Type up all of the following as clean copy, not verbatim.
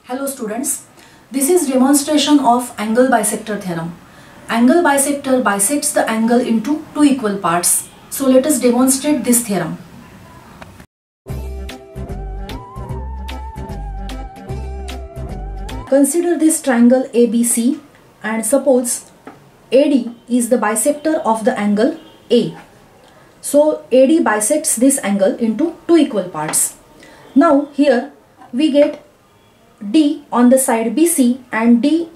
Hello students, this is demonstration of angle bisector theorem. Angle bisector bisects the angle into two equal parts. So let us demonstrate this theorem. Consider this triangle ABC and suppose AD is the bisector of the angle A. So AD bisects this angle into two equal parts. Now here we get D on the side BC and D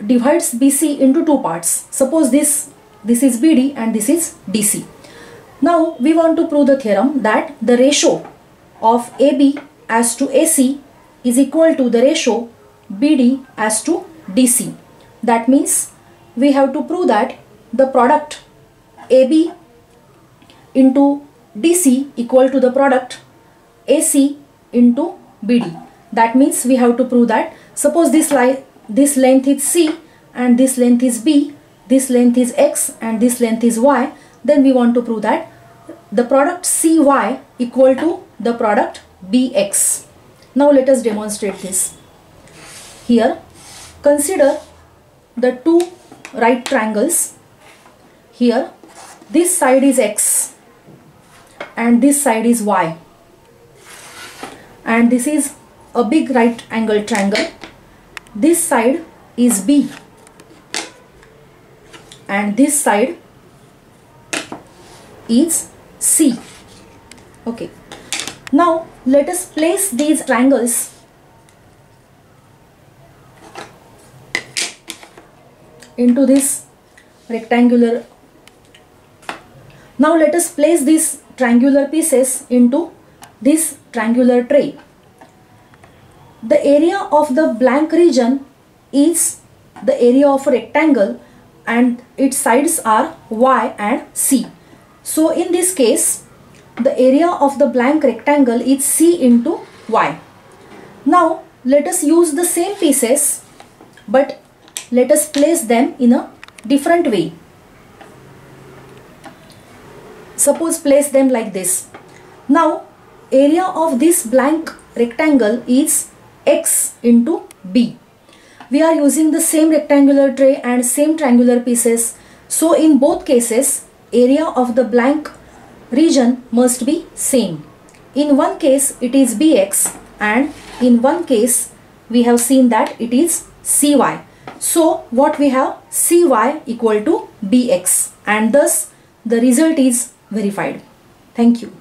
divides BC into two parts. Suppose this is BD and this is DC. Now we want to prove the theorem that the ratio of AB as to AC is equal to the ratio BD as to DC. That means we have to prove that the product AB into DC equal to the product AC into BD. That means we have to prove that suppose this length is C and this length is B, this length is X and this length is Y, then we want to prove that the product CY equal to the product BX. Now let us demonstrate this. Here consider the two right triangles. Here this side is X and this side is Y, and this is a big right angle triangle. This side is B and this side is C. Okay. Now let us place these triangles into this rectangular. Now let us place these triangular pieces into this triangular tray. The area of the blank region is the area of a rectangle and its sides are Y and C. So in this case, the area of the blank rectangle is C into Y. Now let us use the same pieces, but let us place them in a different way. Suppose place them like this. Now area of this blank rectangle is X into B. We are using the same rectangular tray and same triangular pieces. So in both cases, area of the blank region must be same. In one case it is BX and in one case we have seen that it is CY. So what we have, CY equal to BX, and thus the result is verified. Thank you.